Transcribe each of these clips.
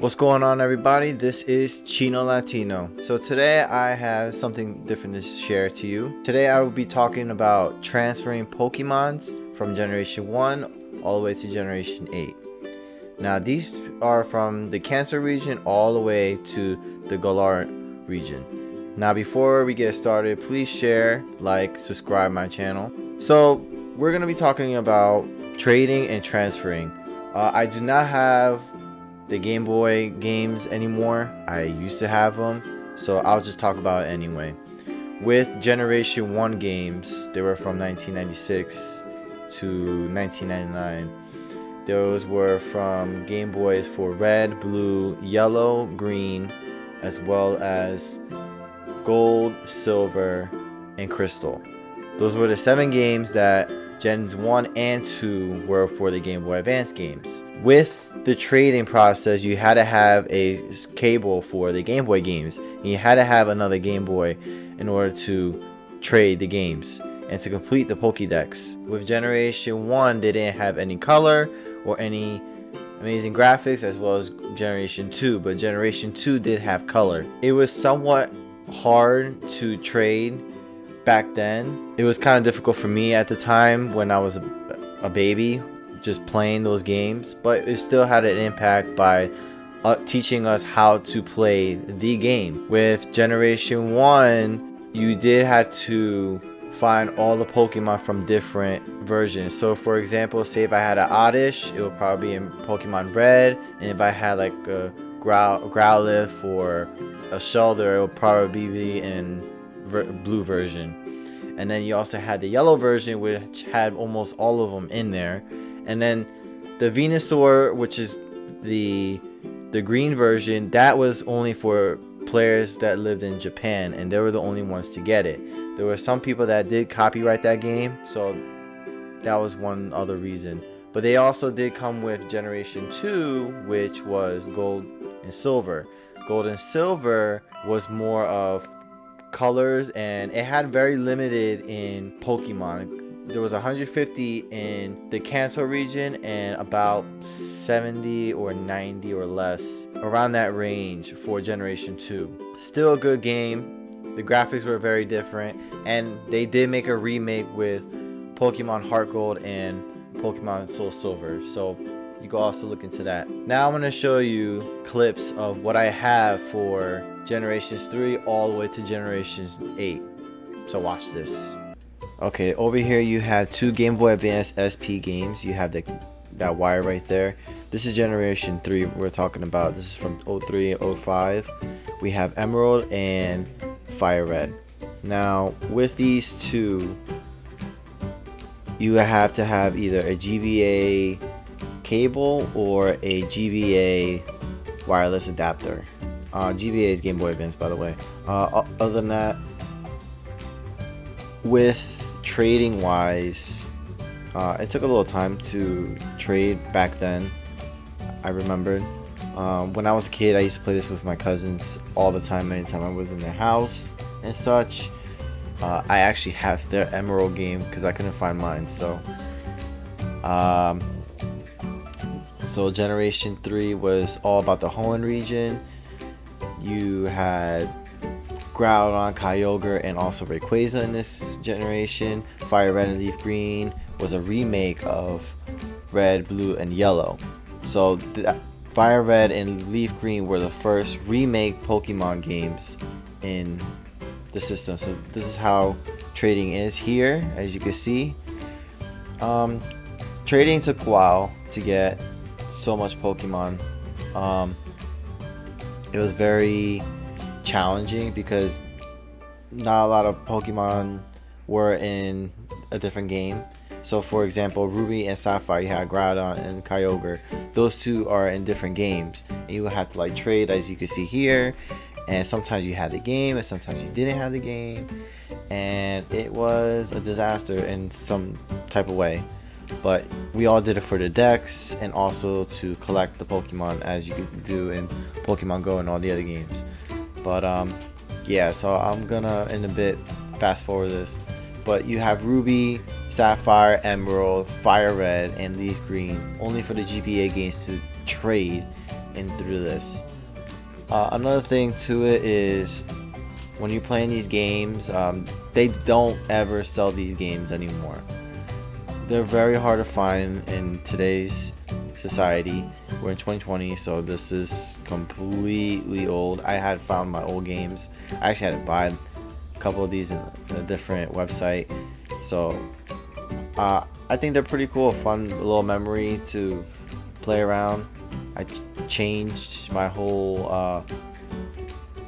What's going on, everybody? This is Chino Latino. So today I have something different to share to you. Today I will be talking about transferring Pokemons from Generation 1 all the way to Generation 8. Now these are from the Kanto region all the way to the Galar region. Now before we get started, please share, like, subscribe my channel. So we're going to be talking about trading and transferring. I do not have the Game Boy games anymore. I used to have them, so I'll just talk about it anyway. With Generation 1 games, they were from 1996 to 1999. Those were from Game Boys for red, blue, yellow, green, as well as gold, silver, and crystal. Those were the 7 games that Gens 1 and 2 were for the Game Boy Advance games. With the trading process, you had to have a cable for the Game Boy games, and you had to have another Game Boy in order to trade the games and to complete the Pokédex. With Generation 1, they didn't have any color or any amazing graphics, as well as Generation 2, but Generation 2 did have color. It was somewhat hard to trade back then. It was kind of difficult for me at the time when I was a baby, just playing those games, but it still had an impact by teaching us how to play the game. With Generation 1, you did have to find all the Pokemon from different versions. So for example, say if I had an Oddish, it would probably be in Pokemon Red, and if I had like a Growlithe or a Shellder, it would probably be in blue version. And then you also had the yellow version, which had almost all of them in there. And then the Venusaur, which is the green version, that was only for players that lived in Japan, and they were the only ones to get it. There were some people that did copyright that game, so that was one other reason. But they also did come with Generation 2, which was gold and silver. Gold and silver was more of colors, and it had very limited in Pokemon. There was 150 in the Kanto region and about 70 or 90 or less, around that range for Generation 2. Still a good game. The graphics were very different, and they did make a remake with Pokemon Heart Gold and Pokemon Soul Silver, so you can also look into that. Now I'm going to show you clips of what I have for Generations 3 all the way to Generations 8. So watch this. Okay, over here you have 2 Game Boy Advance SP games. You have that wire right there. This is Generation 3 we're talking about. This is from 03 and 05. We have Emerald and Fire Red. Now with these two, you have to have either a GBA cable or a GBA wireless adapter. GBA is Game Boy Advance, by the way. Other than that, with trading wise, it took a little time to trade back then. I remembered when I was a kid, I used to play this with my cousins all the time, anytime I was in their house and such. I actually have their Emerald game because I couldn't find mine, so Generation 3 was all about the Hoenn region. You had Groudon, Kyogre, and also Rayquaza in this generation. Fire Red and Leaf Green was a remake of Red, Blue, and Yellow. So Fire Red and Leaf Green were the first remake Pokemon games in the system. So this is how trading is here, as you can see. Trading took a while to get so much Pokemon. It was very challenging because not a lot of Pokemon were in a different game. So for example, Ruby and Sapphire, you had Groudon and Kyogre. Those two are in different games, and you would have to like trade, as you can see here. And sometimes you had the game and sometimes you didn't have the game, and it was a disaster in some type of way. But we all did it for the decks and also to collect the Pokemon, as you could do in Pokemon Go and all the other games. But yeah, so I'm gonna in a bit fast forward this. But you have Ruby, Sapphire, Emerald, Fire Red, and Leaf Green only for the GBA games to trade in through this. Another thing to it is when you're playing these games, they don't ever sell these games anymore. They're very hard to find in today's society. We're in 2020, so this is completely old. I had found my old games. I actually had to buy a couple of these in a different website. So I think they're pretty cool, fun little memory to play around. I changed my whole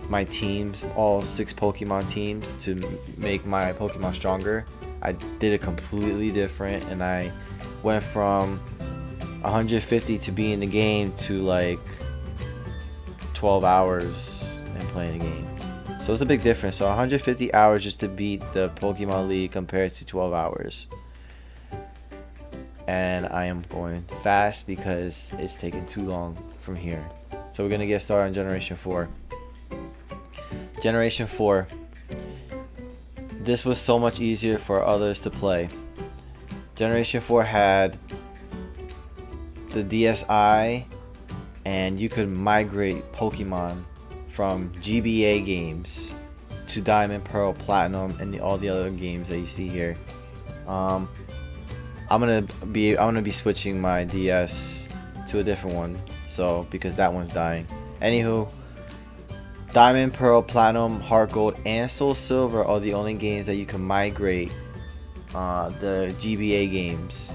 my teams, all 6 Pokemon teams, to make my Pokemon stronger. I did it completely different, and I went from 150 to be in the game to like 12 hours and playing the game. So it's a big difference. So 150 hours just to beat the Pokemon League compared to 12 hours. And I am going fast because it's taking too long from here. So we're gonna get started on Generation 4. Generation 4. This was so much easier for others to play. Generation 4 had the DSi, and you could migrate Pokemon from GBA games to Diamond, Pearl, Platinum, and all the other games that you see here. I'm gonna be switching my DS to a different one, so because that one's dying. Anywho, Diamond, Pearl, Platinum, Heart Gold, and Soul Silver are the only games that you can migrate the GBA games,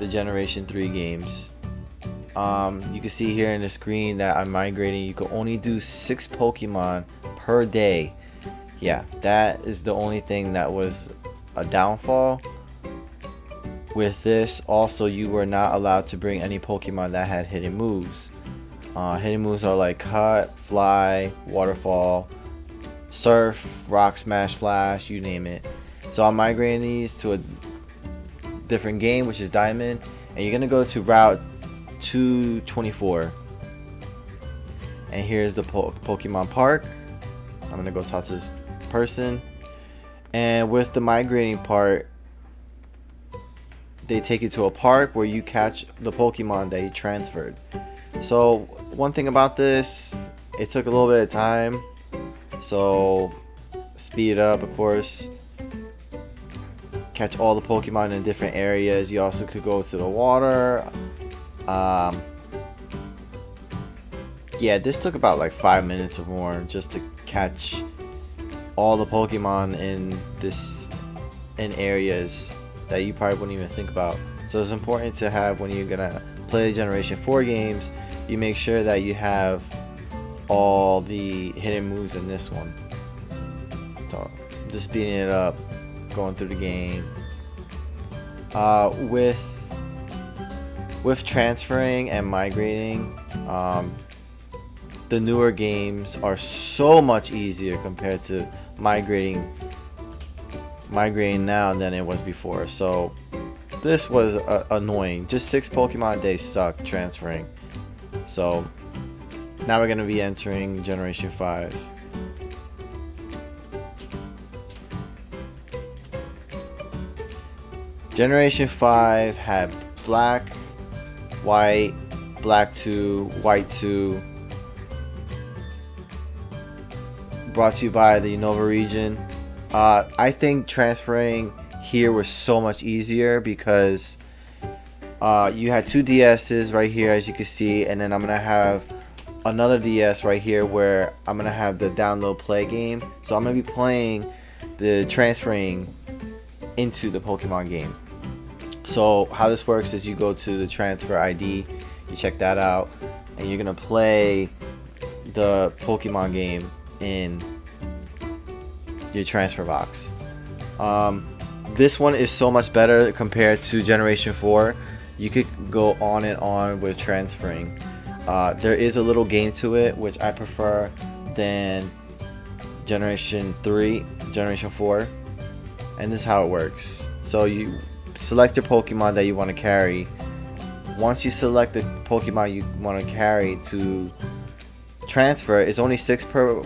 the Generation 3 games. You can see here in the screen that I'm migrating. You can only do 6 Pokemon per day. Yeah, that is the only thing that was a downfall. With this, also, you were not allowed to bring any Pokemon that had hidden moves. Hidden moves are like Cut, Fly, Waterfall, Surf, Rock Smash, Flash, you name it. So I'm migrating these to a different game, which is Diamond, and you're gonna go to Route 224. And here's the Pokemon Park. I'm gonna go talk to this person. And with the migrating part, they take you to a park where you catch the Pokemon that you transferred. So one thing about this, it took a little bit of time, so speed it up, of course. Catch all the Pokemon in different areas. You also could go to the water. Yeah, this took about like 5 minutes or more just to catch all the Pokemon in areas that you probably wouldn't even think about. So it's important to have, when you're gonna play Generation 4 games, you make sure that you have all the hidden moves in this one. So just speeding it up, going through the game. With transferring and migrating, the newer games are so much easier compared to migrating now than it was before. So this was annoying. Just 6 Pokemon a day suck transferring. So now we're gonna be entering Generation 5. Generation 5 had Black, White, Black 2, White 2. Brought to you by the Unova region. I think transferring here was so much easier because you had 2 DSs right here, as you can see, and then I'm gonna have another DS right here where I'm gonna have the download play game. So I'm gonna be playing the transferring into the Pokemon game. So how this works is you go to the transfer ID, you check that out, and you're gonna play the Pokemon game in your transfer box. This one is so much better compared to Generation 4. You could go on and on with transferring. There is a little game to it, which I prefer than Generation 3, Generation 4. And this is how it works. So you select your Pokemon that you want to carry. Once you select the Pokemon you want to carry to transfer, it's only 6 per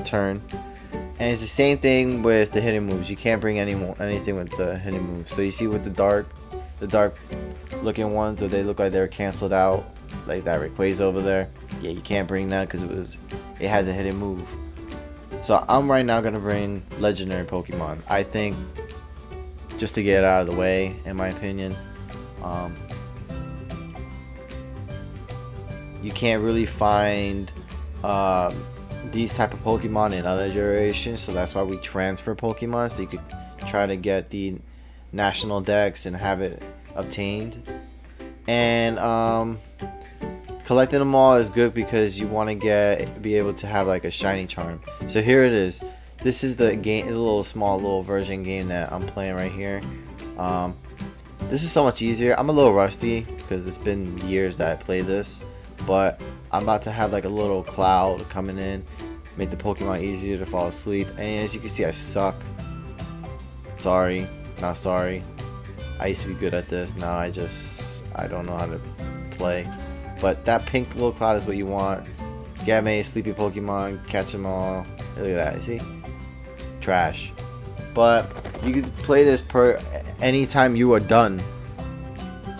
turn. And it's the same thing with the hidden moves. You can't bring anything with the hidden moves. So you see with the dark looking ones, they look like they're canceled out. like that Rayquaza over there. Yeah, you can't bring that because it has a hidden move. So I'm right now gonna bring legendary Pokemon. I think just to get it out of the way, in my opinion. You can't really find these type of Pokemon in other generations, so that's why we transfer Pokemon, so you could try to get the national dex and have it obtained. And collecting them all is good because you want to be able to have like a shiny charm. So here it is. This is the game, a small version game that I'm playing right here. This is so much easier. I'm a little rusty because it's been years that I played this, but I'm about to have like a little cloud coming in, make the Pokemon easier to fall asleep. And as you can see, I suck. Sorry, not sorry. I used to be good at this. Now I don't know how to play. But that pink little cloud is what you want. Get me sleepy Pokemon, catch them all. Look at that, you see? Trash. But you can play this anytime you are done.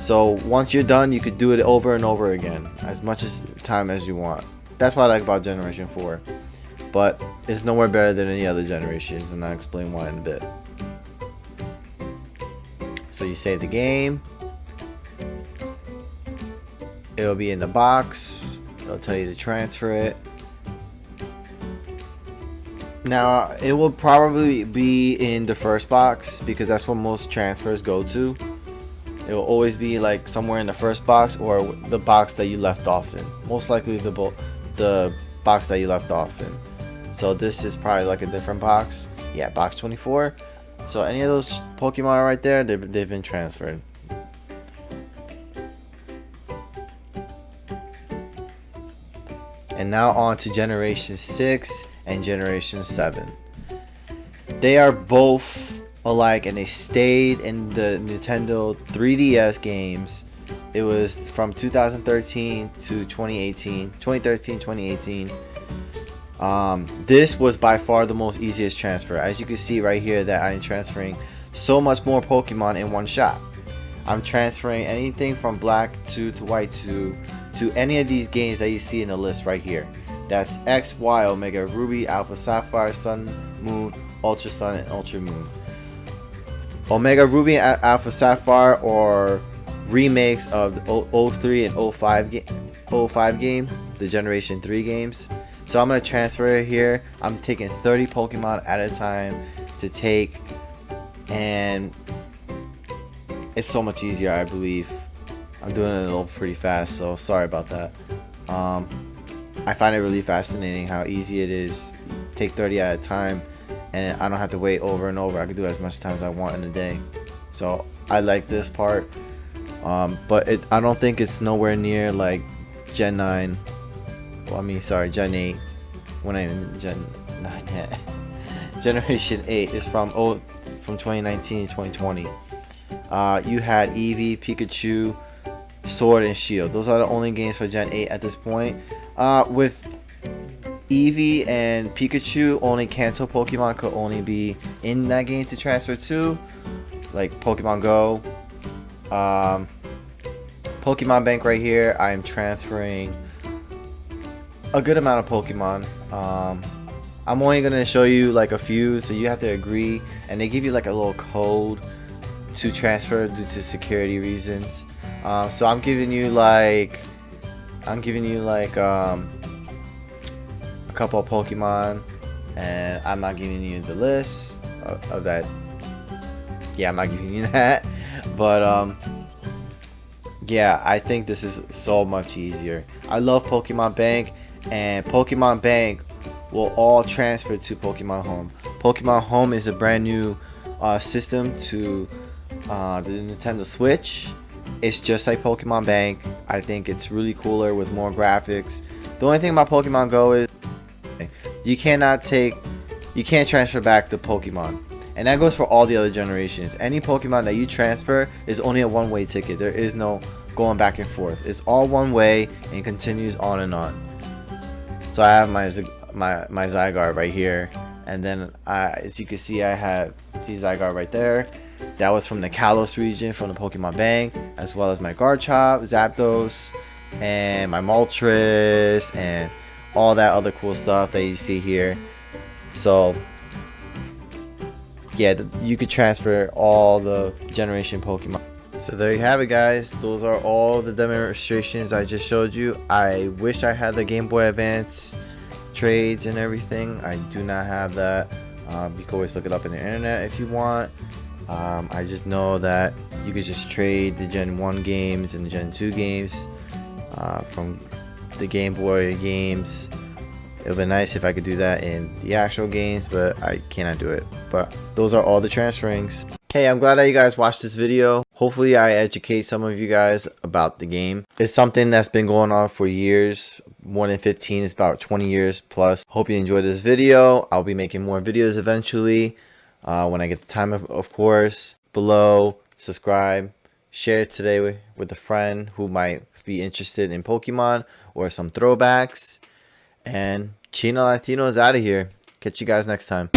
So once you're done, you could do it over and over again, as much time as you want. That's what I like about Generation 4. But it's nowhere better than any other generations, and I'll explain why in a bit. So you save the game. It'll be in the box. It'll tell you to transfer it. Now, it will probably be in the first box because that's where most transfers go to. It will always be like somewhere in the first box or the box that you left off in. Most likely the box that you left off in. So this is probably like a different box. Yeah, box 24. So any of those Pokemon right there, they've been transferred. And now on to Generation 6 and Generation 7. They are both alike and they stayed in the Nintendo 3DS games. It was from 2013 to 2018. 2018. This was by far the most easiest transfer. As you can see right here that I'm transferring so much more Pokemon in one shot. I'm transferring anything from Black 2 to White 2 to any of these games that you see in the list right here. That's X, Y, Omega Ruby, Alpha Sapphire, Sun, Moon, Ultra Sun, and Ultra Moon. Omega Ruby and Alpha Sapphire are remakes of the 03 and 05 game, the Generation 3 games. So I'm going to transfer it here. I'm taking 30 Pokemon at a time to take, and it's so much easier, I believe. I'm doing it a little pretty fast, so sorry about that. I find it really fascinating how easy it is. Take 30 at a time, and I don't have to wait over and over. I can do it as much time as I want in a day. So I like this part, but I don't think it's nowhere near like Gen 9. Well, I mean, sorry, Gen 8. When I even Gen 9 yet. Generation 8 is from 2019 to 2020. You had Eevee, Pikachu, Sword, and Shield. Those are the only games for Gen 8 at this point. With Eevee and Pikachu, only Kanto Pokemon could only be in that game to transfer to, like Pokemon Go. Pokemon Bank right here, I am transferring a good amount of Pokemon. I'm only gonna show you like a few, so you have to agree, and they give you like a little code to transfer due to security reasons. So I'm giving you like a couple of Pokemon, and I'm not giving you the list of that. Yeah, I'm not giving you that, but yeah, I think this is so much easier. I love Pokemon Bank, and Pokemon Bank will all transfer to Pokemon Home. Pokemon Home is a brand new system to the Nintendo Switch. It's just like Pokemon Bank. I think it's really cooler with more graphics. The only thing about Pokemon Go is you can't transfer back the Pokemon, and that goes for all the other generations. Any Pokemon that you transfer is only a one-way ticket. There is no going back and forth. It's all one way and continues on and on. So I have my Zygarde right here, and then as you can see, I have Zygarde right there. That was from the Kalos region from the Pokemon Bank, as well as my Garchomp, Zapdos, and my Moltres and all that other cool stuff that you see here. So yeah, you could transfer all the generation Pokemon. So there you have it, guys. Those are all the demonstrations I just showed you. I wish I had the Game Boy Advance trades and everything. I do not have that. You can always look it up in the internet if you want. I just know that you could just trade the Gen 1 games and the Gen 2 games from the Game Boy games. It would be nice if I could do that in the actual games, but I cannot do it. But those are all the transferings. Hey, I'm glad that you guys watched this video. Hopefully I educate some of you guys about the game. It's something that's been going on for years, more than 15. It's about 20 years plus. Hope you enjoyed this video. I'll be making more videos eventually when I get the time, of course. Below, subscribe, share it today with a friend who might be interested in Pokemon or some throwbacks. And Chino Latino is out of here. Catch you guys next time.